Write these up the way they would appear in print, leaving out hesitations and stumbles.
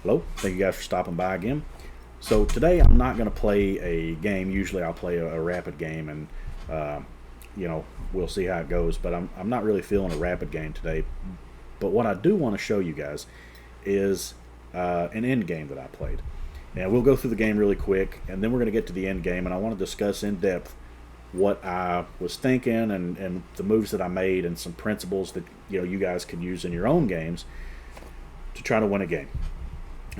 Hello, thank you guys for stopping by again. So today I'm not going to play a game. Usually I'll play a rapid game, and uh, we'll see how it goes. But I'm not really feeling a rapid game today. But what I do want to show you guys is an end game that I played, and we'll go through the game really quick, and then we're going to get to the end game, and I want to discuss in depth what I was thinking and the moves that I made and some principles that you guys could use in your own games to try to win a game.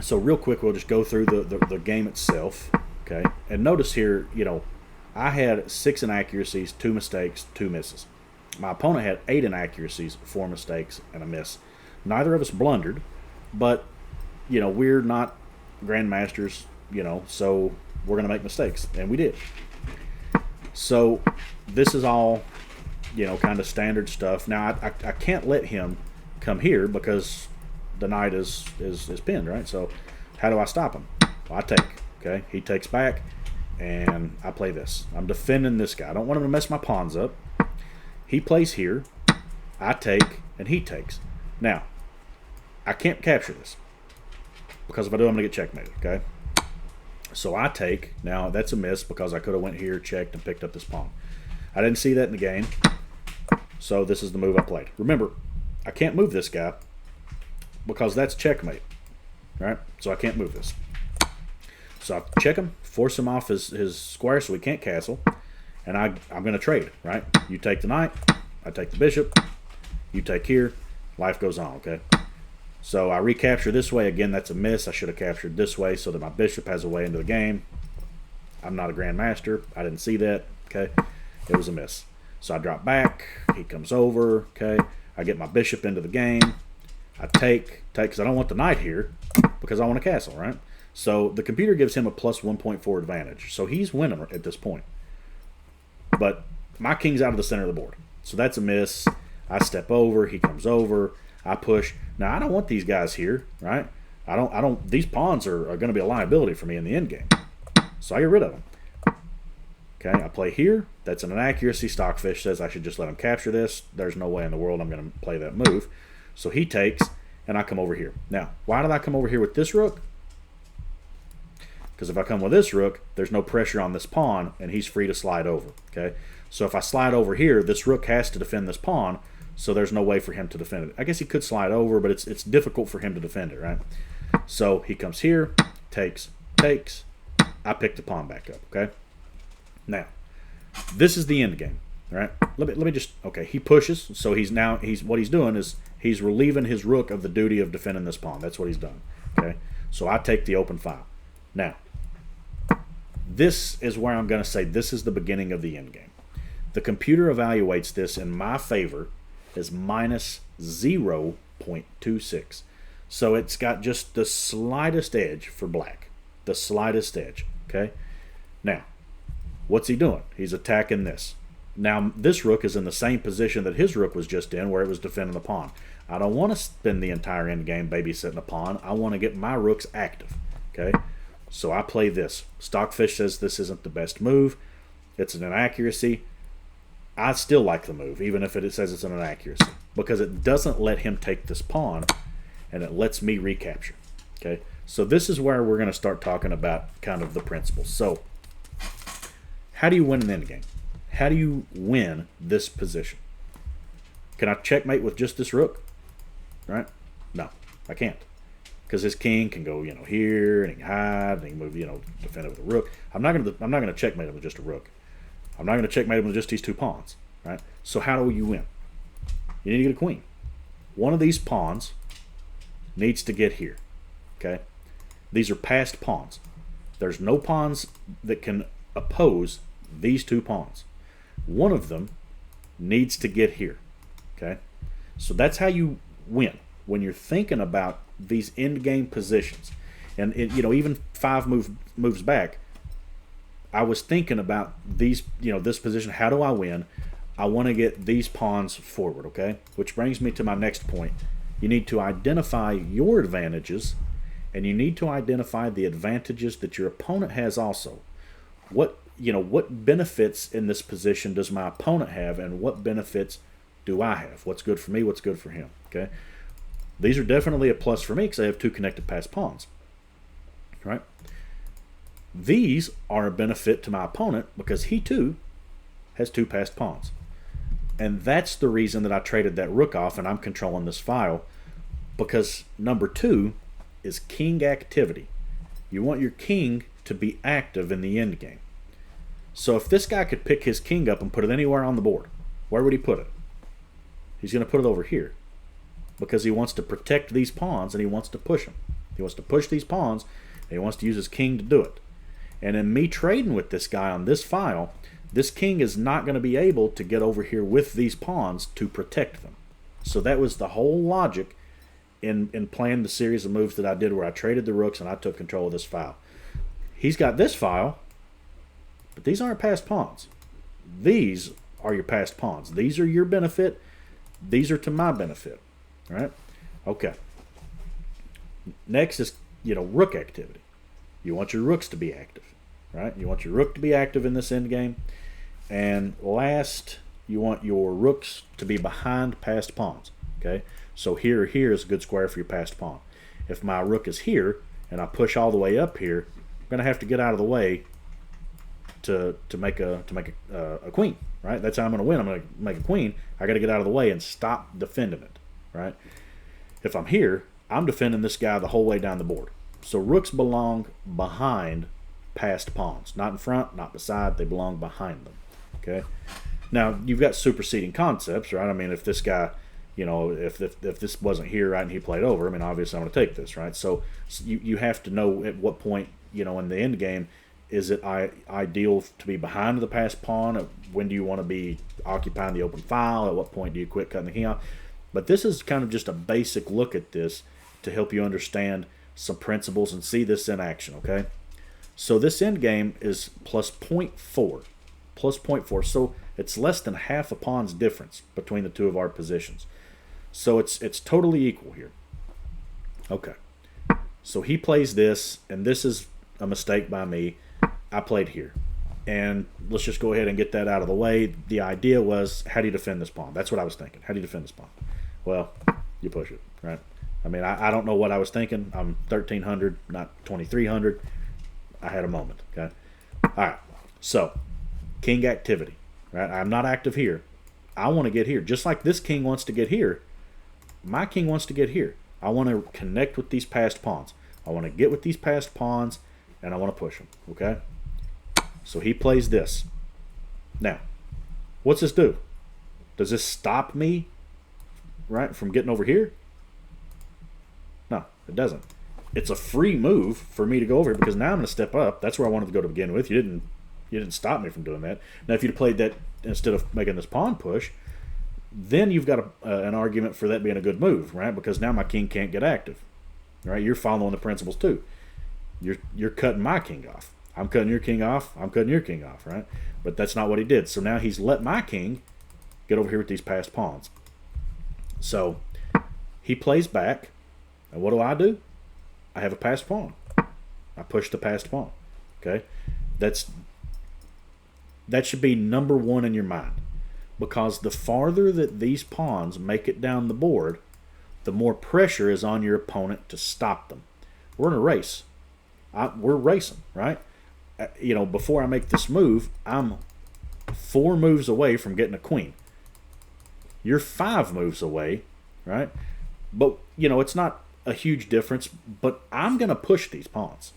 So real quick, we'll just go through the game itself, okay? And notice here, I had 6 inaccuracies, 2 mistakes, 2 misses. My opponent had 8 inaccuracies, 4 mistakes, and a miss. Neither of us blundered, but, we're not grandmasters, so we're going to make mistakes, and we did. So this is all, kind of standard stuff. Now, I can't let him come here because the knight is pinned, right? So how do I stop him? Well, I take. Okay, he takes back, and I play this. I'm defending this guy. I don't want him to mess my pawns up. He plays here. I take, and he takes. Now, I can't capture this because if I do, I'm going to get checkmated. Okay, so I take. Now that's a miss because I could have went here, checked, and picked up this pawn. I didn't see that in the game, so this is the move I played. Remember, I can't move this guy because that's checkmate, right? So I can't move this. So I check him, force him off his square so he can't castle, and I'm going to trade, right? You take the knight, I take the bishop, you take here, life goes on, okay? So I recapture this way. Again, that's a miss. I should have captured this way so that my bishop has a way into the game. I'm not a grandmaster. I didn't see that, okay? It was a miss. So I drop back, he comes over, okay? I get my bishop into the game. I take, because I don't want the knight here because I want a castle, right? So the computer gives him a plus 1.4 advantage. So he's winning at this point. But my king's out of the center of the board. So that's a miss. I step over, he comes over, I push. Now I don't want these guys here, right? These pawns are going to be a liability for me in the end game. So I get rid of them. Okay, I play here. That's an inaccuracy. Stockfish says I should just let him capture this. There's no way in the world I'm going to play that move. So he takes, and I come over here. Now, why did I come over here with this rook? Because if I come with this rook, there's no pressure on this pawn, and he's free to slide over. Okay, so if I slide over here, this rook has to defend this pawn, so there's no way for him to defend it. I guess he could slide over, but it's difficult for him to defend it, right? So he comes here, takes, I pick the pawn back up, okay? Now, this is the end game, right? Let me just, okay, he pushes, so what he's doing is he's relieving his rook of the duty of defending this pawn. That's what he's done, okay? So I take the open file. Now, this is where I'm going to say this is the beginning of the end game. The computer evaluates this in my favor as minus 0.26. So it's got just the slightest edge for black. The slightest edge, okay? Now, what's he doing? He's attacking this. Now, this rook is in the same position that his rook was just in, where it was defending the pawn. I don't want to spend the entire endgame babysitting a pawn. I want to get my rooks active, okay? So I play this. Stockfish says this isn't the best move. It's an inaccuracy. I still like the move, even if it says it's an inaccuracy, because it doesn't let him take this pawn, and it lets me recapture, okay? So this is where we're going to start talking about kind of the principles. So how do you win an endgame? How do you win this position? Can I checkmate with just this rook? Right? No, I can't. Because his king can go, here, and he can hide, and he can move, defend it with a rook. I'm not gonna checkmate him with just a rook. I'm not gonna checkmate him with just these 2 pawns. Right? So how do you win? You need to get a queen. One of these pawns needs to get here. Okay? These are passed pawns. There's no pawns that can oppose these 2 pawns. One of them needs to get here. Okay? So that's how you win. When you're thinking about these end game positions, and even 5 moves back, I was thinking about these, this position. How do I win? I want to get these pawns forward, okay? Which brings me to my next point. You need to identify your advantages, and you need to identify the advantages that your opponent has also. What benefits in this position does my opponent have, and what benefits do I have? What's good for me? What's good for him? Okay. These are definitely a plus for me because I have 2 connected passed pawns. Right? These are a benefit to my opponent because he too has 2 passed pawns. And that's the reason that I traded that rook off and I'm controlling this file, because number 2 is king activity. You want your king to be active in the endgame. So if this guy could pick his king up and put it anywhere on the board, where would he put it? He's going to put it over here because he wants to protect these pawns and he wants to push them. He wants to push these pawns and he wants to use his king to do it. And in me trading with this guy on this file, this king is not going to be able to get over here with these pawns to protect them. So that was the whole logic in playing the series of moves that I did where I traded the rooks and I took control of this file. He's got this file, but these aren't passed pawns. These are your passed pawns. These are your benefit. These are to my benefit. All right? Okay. Next is, rook activity. You want your rooks to be active. Right? You want your rook to be active in this endgame. And last, you want your rooks to be behind passed pawns. Okay? So here is a good square for your passed pawn. If my rook is here and I push all the way up here, I'm going to have to get out of the way to make a queen. Right? That's how I'm going to win. I'm going to make a queen. I got to get out of the way and stop defending it. Right? If I'm here, I'm defending this guy the whole way down the board. So rooks belong behind passed pawns. Not in front, not beside. They belong behind them. Okay? Now, you've got superseding concepts, right? I mean, if this guy, if this wasn't here, right, and he played over, I mean, obviously I'm going to take this, right? So you have to know at what point, in the end game, is it ideal to be behind the passed pawn? When do you want to be occupying the open file? At what point do you quit cutting the king off? But this is kind of just a basic look at this to help you understand some principles and see this in action, okay? So this end game is plus 0.4. Plus 0.4. So it's less than half a pawn's difference between the two of our positions. So it's totally equal here. Okay. So he plays this, and this is a mistake by me. I played here. And let's just go ahead and get that out of the way. The idea was, how do you defend this pawn? That's what I was thinking. How do you defend this pawn? Well, you push it, right? I mean, I don't know what I was thinking. I'm 1,300, not 2,300. I had a moment, okay? All right, so king activity, right? I'm not active here. I want to get here. Just like this king wants to get here, my king wants to get here. I want to connect with these passed pawns. I want to get with these passed pawns, and I want to push them, okay? So he plays this. Now, what's this do? Does this stop me, right, from getting over here? No, it doesn't. It's a free move for me to go over here because now I'm going to step up. That's where I wanted to go to begin with. You didn't stop me from doing that. Now, if you'd played that instead of making this pawn push, then you've got an argument for that being a good move, right? Because now my king can't get active, right? You're following the principles too. You're cutting my king off. I'm cutting your king off. I'm cutting your king off, right? But that's not what he did. So now he's let my king get over here with these passed pawns. So he plays back, and what do? I have a passed pawn. I push the passed pawn. Okay, that should be number one in your mind, because the farther that these pawns make it down the board, the more pressure is on your opponent to stop them. We're in a race. We're racing, right? Before I make this move, I'm 4 moves away from getting a queen. You're 5 moves away, right? But it's not a huge difference, but I'm going to push these pawns.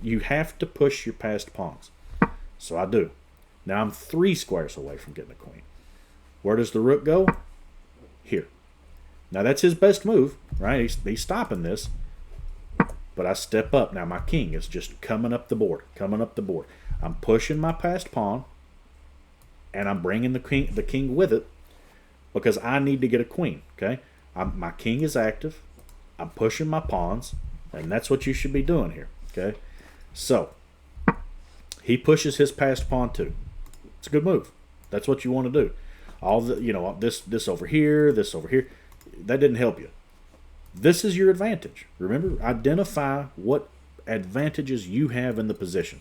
You have to push your passed pawns. So I do. Now I'm 3 squares away from getting a queen. Where does the rook go? Here. Now that's his best move, right? He's stopping this. But I step up. Now my king is just coming up the board. I'm pushing my passed pawn, and I'm bringing the king with it because I need to get a queen, okay? My king is active. I'm pushing my pawns, and that's what you should be doing here, okay? So he pushes his passed pawn too. It's a good move. That's what you want to do. All the this over here, this over here, that didn't help you. This is your advantage. Remember, identify what advantages you have in the position.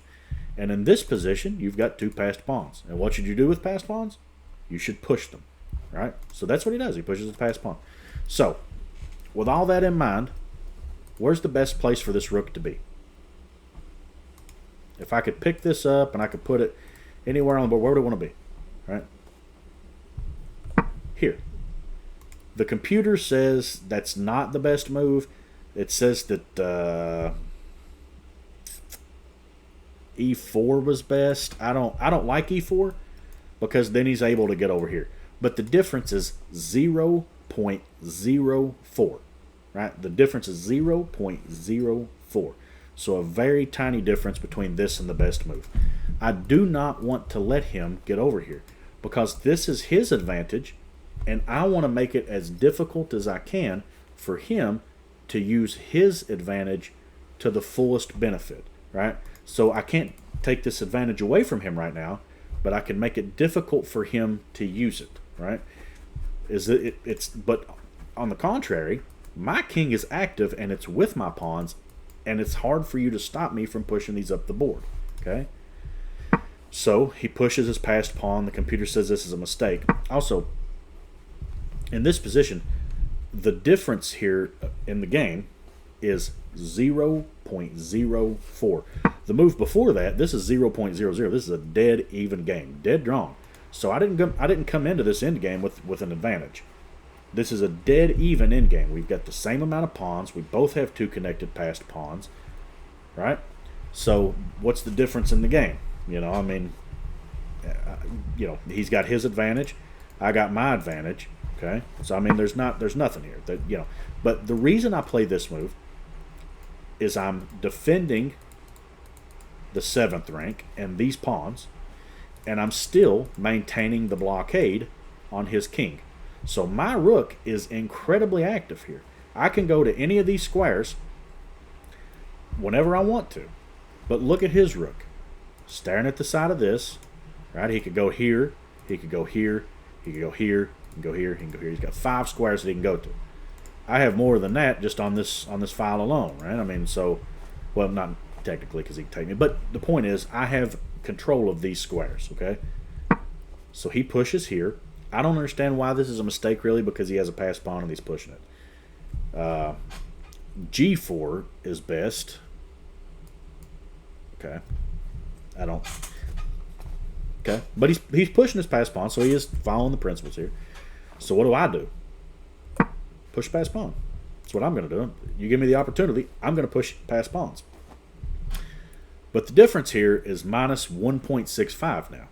And in this position, you've got 2 passed pawns. And what should you do with passed pawns? You should push them, right? So that's what he does. He pushes the passed pawn. So with all that in mind, where's the best place for this rook to be? If I could pick this up and I could put it anywhere on the board, where would it want to be? Right? Here. The computer says that's not the best move. It says that E4 was best. I don't like E4 because then he's able to get over here. But the difference is 0.04. Right? The difference is 0.04. So a very tiny difference between this and the best move. I do not want to let him get over here because this is his advantage, and I want to make it as difficult as I can for him to use his advantage to the fullest benefit, right? So I can't take this advantage away from him right now, but I can make it difficult for him to use it, right? But on the contrary, my king is active and it's with my pawns, and it's hard for you to stop me from pushing these up the board, okay? So he pushes his passed pawn. The computer says this is a mistake. Also, in this position, the difference here in the game is 0.04. The move before that, this is 0.00. This is a dead even game, dead drawn. So I didn't come into this end game with an advantage. This is a dead even end game. We've got the same amount of pawns. We both have 2 connected passed pawns, right? So what's the difference in the game? You know, I mean, he's got his advantage. I got my advantage. Okay, so I mean, there's nothing here that But the reason I play this move is I'm defending the 7th rank and these pawns, and I'm still maintaining the blockade on his king. So my rook is incredibly active here. I can go to any of these squares whenever I want to. But look at his rook. Staring at the side of this, right? He could go here, he could go here, he could go here, he can go here, he can go here. He's got 5 squares that he can go to. I have more than that just on this file alone, right? I mean, so, well, not technically because he can take me, but the point is I have control of these squares, okay? So he pushes here. I don't understand why this is a mistake, really, because he has a passed pawn and he's pushing it. G4 is best. Okay. I don't... Okay. But he's pushing his passed pawn, so he is following the principles here. So what do? Push passed pawn. That's what I'm going to do. You give me the opportunity, I'm going to push passed pawns. But the difference here is minus 1.65 now.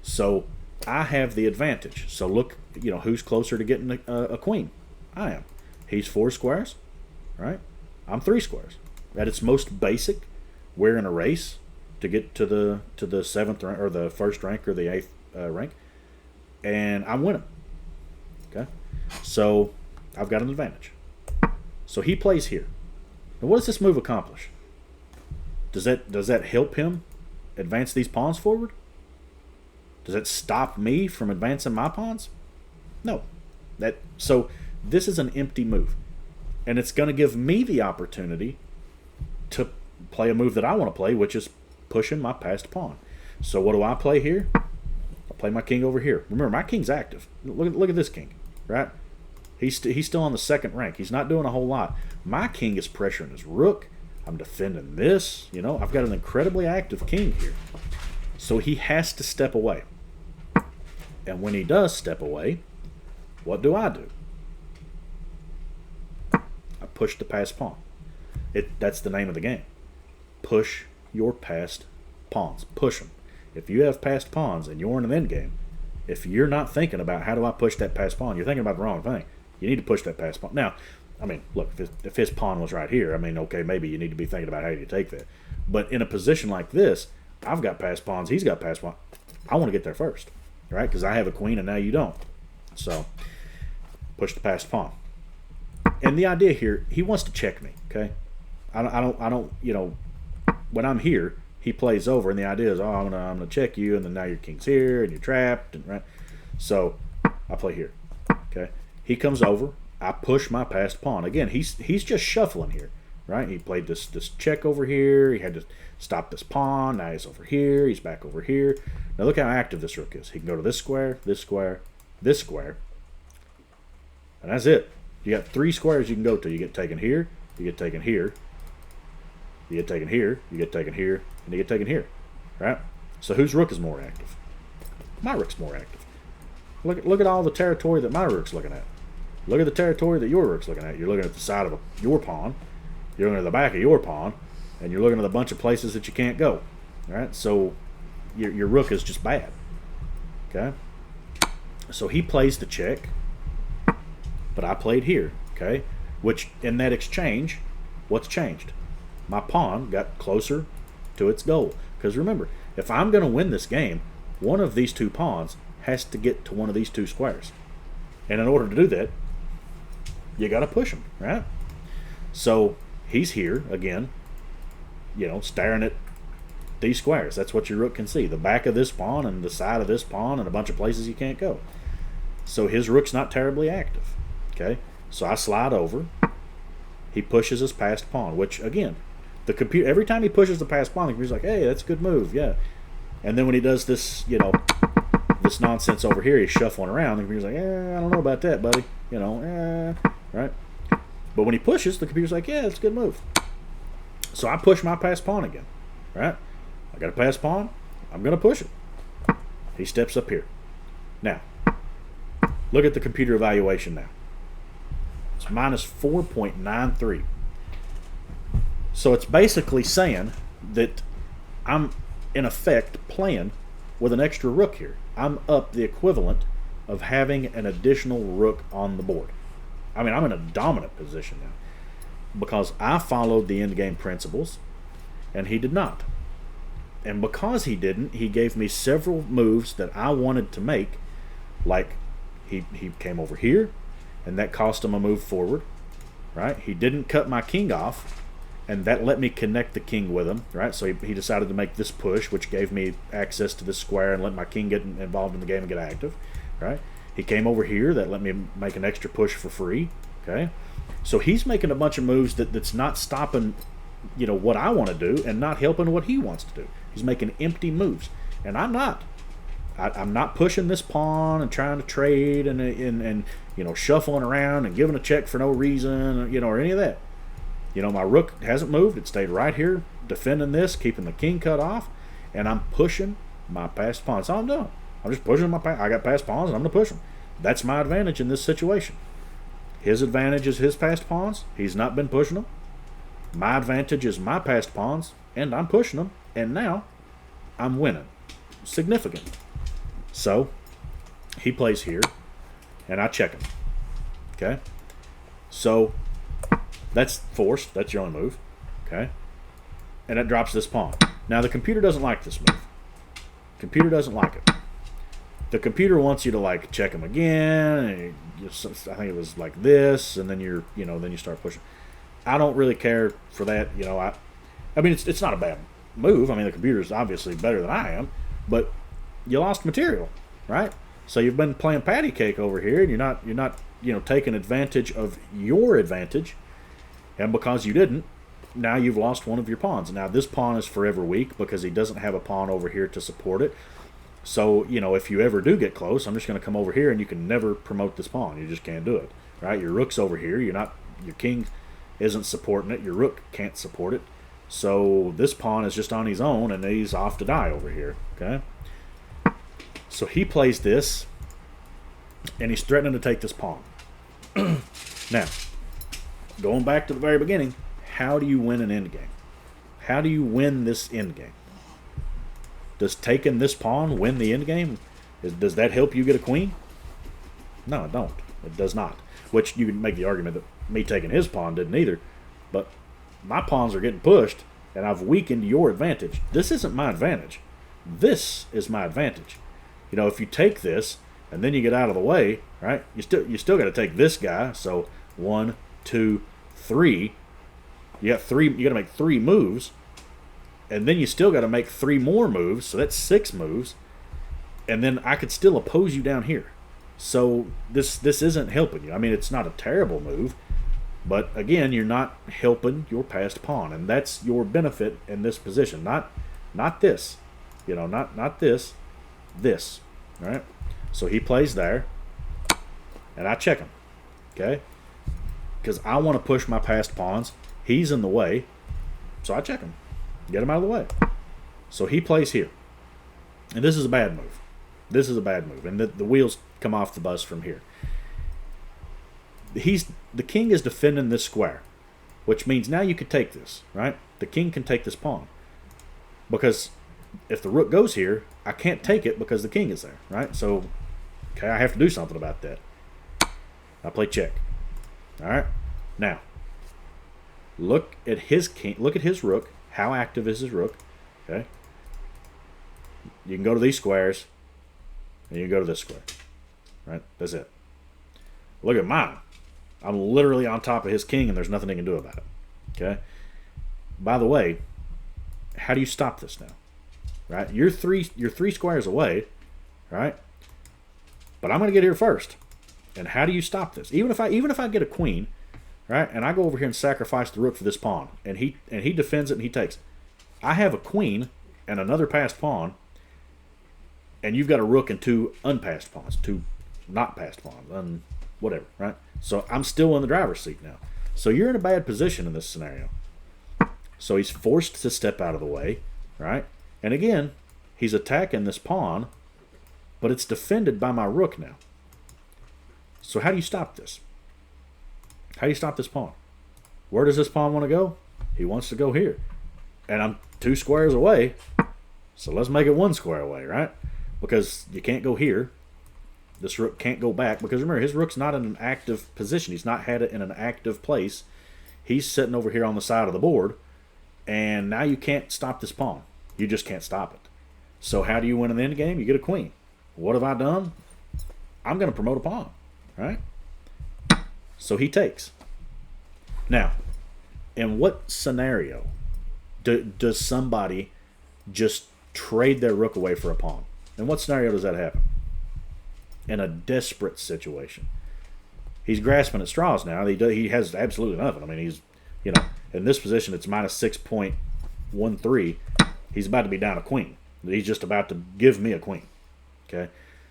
So I have the advantage. So look, who's closer to getting a queen? I am. He's 4 squares, right? I'm 3 squares. At its most basic, we're in a race to get to the 7th rank, or the 1st rank, or the 8th rank, and I'm winning. Okay, so I've got an advantage. So he plays here. Now, what does this move accomplish? Does that help him advance these pawns forward? Does that stop me from advancing my pawns? No. So this is an empty move, and it's going to give me the opportunity to play a move that I want to play, which is pushing my passed pawn. So what do I play here? I play my king over here. Remember, my king's active. Look at this king, right? He's still on the 2nd rank. He's not doing a whole lot. My king is pressuring his rook. I'm defending this. I've got an incredibly active king here. So he has to step away. And when he does step away, what do? I push the passed pawn. That's the name of the game. Push your passed pawns. Push them. If you have passed pawns and you're in an endgame, if you're not thinking about how do I push that passed pawn, you're thinking about the wrong thing. You need to push that passed pawn. Now, I mean, look, if his pawn was right here, I mean, okay, maybe you need to be thinking about how you take that. But in a position like this, I've got passed pawns, he's got passed pawns. I want to get there first, right? Because I have a queen and now you don't. So, push the passed pawn. And the idea here, he wants to check me, okay? I don't, when I'm here, he plays over, and the idea is, I'm gonna check you, and then now your king's here, and you're trapped, and right. So I play here, okay. He comes over, I push my passed pawn. Again, he's just shuffling here, right? He played this check over here. He had to stop this pawn. Now he's over here. He's back over here. Now look how active this rook is. He can go to this square, this square, this square, and that's it. You got 3 squares you can go to. You get taken here, you get taken here, you get taken here, you get taken here, and you get taken here. Right? So whose rook is more active? My rook's more active. Look at all the territory that my rook's looking at. Look at the territory that your rook's looking at. You're looking at the side of your pawn. You're looking at the back of your pawn. And you're looking at a bunch of places that you can't go. All right? So your rook is just bad. Okay? So he plays the check. But I played here. Okay? Which, in that exchange, what's changed? My pawn got closer to its goal. Because remember, if I'm going to win this game, one of these 2 pawns has to get to one of these 2 squares. And in order to do that, you got to push him, right? So he's here again, staring at these squares. That's what your rook can see. The back of this pawn and the side of this pawn and a bunch of places you can't go. So his rook's not terribly active. Okay? So I slide over. He pushes his passed pawn, which, again, the computer, every time he pushes the passed pawn, the computer's like, hey, that's a good move, yeah. And then when he does this, this nonsense over here, he's shuffling around, the computer's like, I don't know about that, buddy. Right? But when he pushes, the computer's like, yeah, that's a good move. So I push my passed pawn again, right? I got a passed pawn. I'm going to push it. He steps up here. Now, look at the computer evaluation now. It's minus 4.93. So it's basically saying that I'm, in effect, playing with an extra rook here. I'm up the equivalent of having an additional rook on the board. I mean, I'm in a dominant position now because I followed the endgame principles and he did not. And because he didn't, he gave me several moves that I wanted to make, like he came over here and that cost him a move forward, right? He didn't cut my king off and that let me connect the king with him, right? So he decided to make this push, which gave me access to this square and let my king get involved in the game and get active, right? He came over here. That let me make an extra push for free, okay? So he's making a bunch of moves that's not stopping, what I want to do and not helping what he wants to do. He's making empty moves, and I'm not. I'm not pushing this pawn and trying to trade and shuffling around and giving a check for no reason, or any of that. My rook hasn't moved. It stayed right here defending this, keeping the king cut off, and I'm pushing my passed pawn. That's all I'm doing. I'm just pushing I got passed pawns, and I'm going to push them. That's my advantage in this situation. His advantage is his passed pawns. He's not been pushing them. My advantage is my passed pawns, and I'm pushing them, and now I'm winning. Significant. So, he plays here, and I check him. Okay? So, that's forced. That's your only move. Okay? And it drops this pawn. Now, the computer doesn't like this move. Computer doesn't like it. The computer wants you to check him again. And I think it was like this, and then then you start pushing. I don't really care for that. I mean, it's not a bad move. I mean, the computer's obviously better than I am, but you lost material, right? So you've been playing patty cake over here, and you're not taking advantage of your advantage, and because you didn't, now you've lost one of your pawns. Now this pawn is forever weak because he doesn't have a pawn over here to support it. So, if you ever do get close, I'm just going to come over here and you can never promote this pawn. You just can't do it, right? Your rook's over here. Your king isn't supporting it. Your rook can't support it. So this pawn is just on his own and he's off to die over here, okay? So he plays this and he's threatening to take this pawn. Now, going back to the very beginning, how do you win an endgame? How do you win this endgame? Does taking this pawn win the endgame? Does that help you get a queen? No, it don't. It does not. Which you can make the argument that me taking his pawn didn't either. But my pawns are getting pushed, and I've weakened your advantage. This isn't my advantage. This is my advantage. If you take this, and then you get out of the way, right? You still got to take this guy. So 1, 2, 3. You got to make 3 moves. And then you still got to make 3 more moves, so that's 6 moves. And then I could still oppose you down here. So this isn't helping you. I mean, it's not a terrible move, but again, you're not helping your passed pawn, and that's your benefit in this position. Not this, not this, this, right? So he plays there, and I check him. Okay, because I want to push my passed pawns. He's in the way, so I check him. Get him out of the way. So he plays here. And this is a bad move. This is a bad move. And the wheels come off the bus from here. The king is defending this square, which means now you could take this, right? The king can take this pawn. Because if the rook goes here, I can't take it because the king is there, right? So, okay, I have to do something about that. I play check. All right? Now, look at his king. Look at his rook. How active is his rook? Okay. You can go to these squares, and you can go to this square. Right? That's it. Look at mine. I'm literally on top of his king, and there's nothing he can do about it. Okay? By the way, how do you stop this now? Right? You're three squares away, right? But I'm going to get here first. And how do you stop this? Even if I get a queen, right, and I go over here and sacrifice the rook for this pawn, and he defends it and he takes it. I have a queen and another passed pawn, and you've got a rook and two unpassed pawns, two not passed pawns, whatever, right? So I'm still in the driver's seat now. So you're in a bad position in this scenario. So he's forced to step out of the way, right? And again, he's attacking this pawn, but it's defended by my rook now. So how do you stop this? How do you stop this pawn? Where does this pawn want to go? He wants to go here. And I'm 2 squares away, so let's make it 1 square away, right? Because you can't go here. This rook can't go back, because remember, his rook's not in an active position. He's not had it in an active place. He's sitting over here on the side of the board, and now you can't stop this pawn. You just can't stop it. So how do you win in the end game? You get a queen. What have I done? I'm going to promote a pawn, right? So he takes. Now, in what scenario does somebody just trade their rook away for a pawn? In what scenario does that happen? In a desperate situation. He's grasping at straws now. He has absolutely nothing. I mean, he's, in this position, it's minus 6.13. He's about to be down a queen. He's just about to give me a queen. Okay?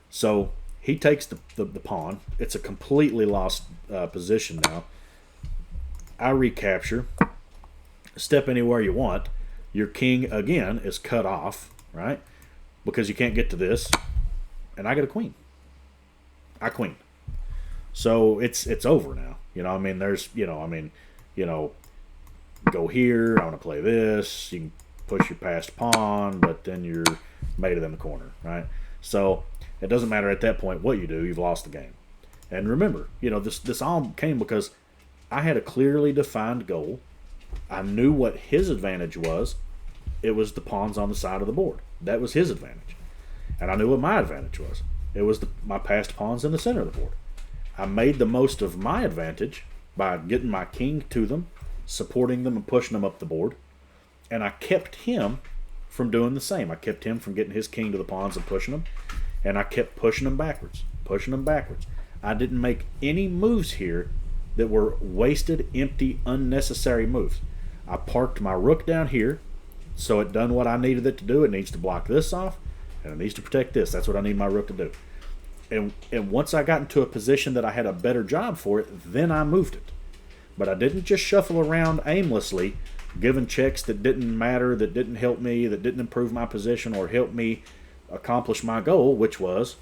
So he takes the pawn. It's a completely lost position now. I recapture. Step anywhere you want. Your king, again, is cut off, right? Because you can't get to this. And I get a queen. I queen. So it's over now. There's, go here. I want to play this. You can push your passed pawn, but then you're mated in the corner, right? So it doesn't matter at that point what you do. You've lost the game. And remember, this all came because I had a clearly defined goal. I knew what his advantage was. It was the pawns on the side of the board. That was his advantage. And I knew what my advantage was. It was my passed pawns in the center of the board. I made the most of my advantage by getting my king to them, supporting them and pushing them up the board. And I kept him from doing the same. I kept him from getting his king to the pawns and pushing them. And I kept pushing them backwards, pushing them backwards. I didn't make any moves here that were wasted, empty, unnecessary moves. I parked my rook down here, so it done what I needed it to do. It needs to block this off, and it needs to protect this. That's what I need my rook to do. And once I got into a position that I had a better job for it, then I moved it. But I didn't just shuffle around aimlessly, giving checks that didn't matter, that didn't help me, that didn't improve my position or help me accomplish my goal, which was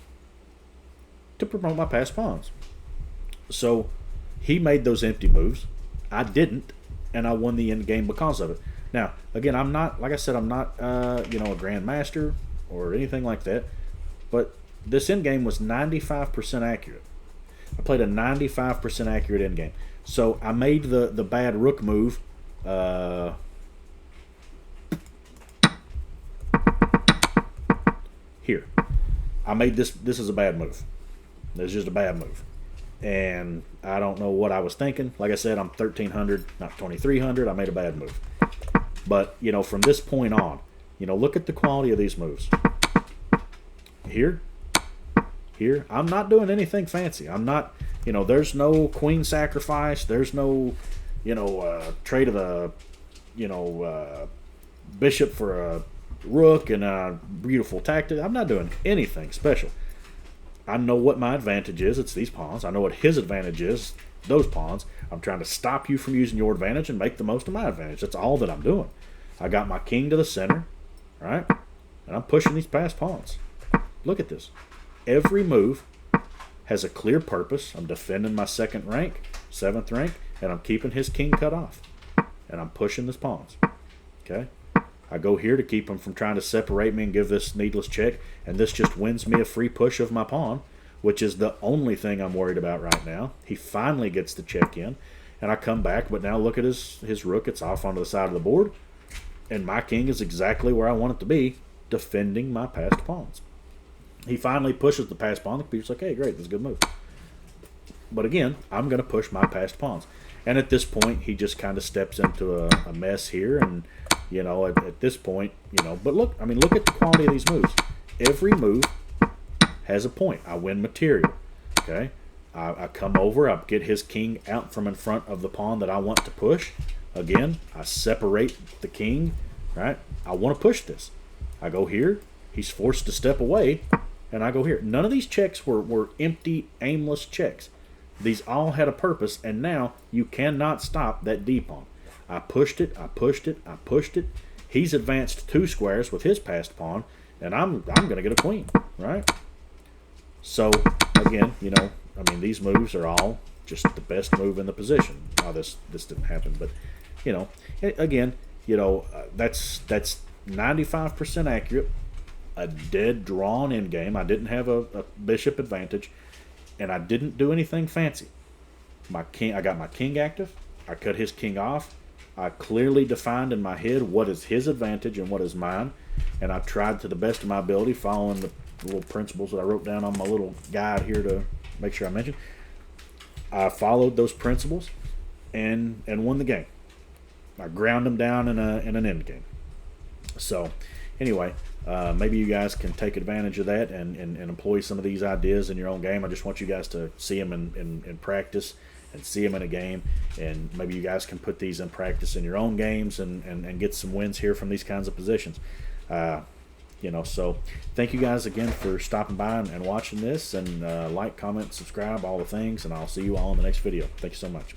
to promote my passed pawns. So he made those empty moves. I didn't, and I won the end game because of it. Now, again, I'm not, like I said, I'm not, a grandmaster or anything like that, but this end game was 95% accurate. I played a 95% accurate end game. So I made the bad rook move. Here. I made this. This is a bad move. It's just a bad move. And I don't know what I was thinking. Like I said, I'm 1,300, not 2,300. I made a bad move. But, from this point on, look at the quality of these moves. Here. I'm not doing anything fancy. I'm not, there's no queen sacrifice. There's no, trade of the, bishop for a rook and a beautiful tactic. I'm not doing anything special. I know what my advantage is. It's these pawns. I know what his advantage is. those pawns. I'm trying to stop you from using your advantage and make the most of my advantage. That's all that I'm doing. I got my king to the center, right? And I'm pushing these passed pawns. Look at this. Every move has a clear purpose. I'm defending my 2nd rank, 7th rank, and I'm keeping his king cut off. And I'm pushing his pawns. Okay? I go here to keep him from trying to separate me and give this needless check, and this just wins me a free push of my pawn, which is the only thing I'm worried about right now. He finally gets the check in, and I come back, but now look at his rook. It's off onto the side of the board, and my king is exactly where I want it to be, defending my passed pawns. He finally pushes the passed pawn. The computer's like, hey, great, that's a good move. But again, I'm going to push my passed pawns. And at this point, he just kind of steps into a mess here. And, you know, at this point, you know, but look, I mean, look at the quality of these moves. Every move has a point. I win material, okay? I come over, I get his king out from in front of the pawn that I want to push. Again, I separate the king, right? I want to push this. I go here. He's forced to step away. And I go here. None of these checks were empty, aimless checks. These all had a purpose, and now you cannot stop that d-pawn. I pushed it, I pushed it, I pushed it. He's advanced 2 squares with his passed pawn, and I'm going to get a queen, right? So, again, you know, I mean, these moves are all just the best move in the position. Now, this didn't happen, but, you know, again, you know, that's 95% accurate. A dead drawn endgame. I didn't have a bishop advantage, and I didn't do anything fancy. I got my king active. I cut his king off. I clearly defined in my head what is his advantage and what is mine, and I tried to the best of my ability, following the little principles that I wrote down on my little guide here to make sure I mention. I followed those principles and won the game. I ground him down in an end game. So, anyway. Maybe you guys can take advantage of that and employ some of these ideas in your own game. I just want you guys to see them in practice and see them in a game, and maybe you guys can put these in practice in your own games and get some wins here from these kinds of positions. You know, so thank you guys again for stopping by and watching this, and like, comment, subscribe, all the things, and I'll see you all in the next video. Thank you so much.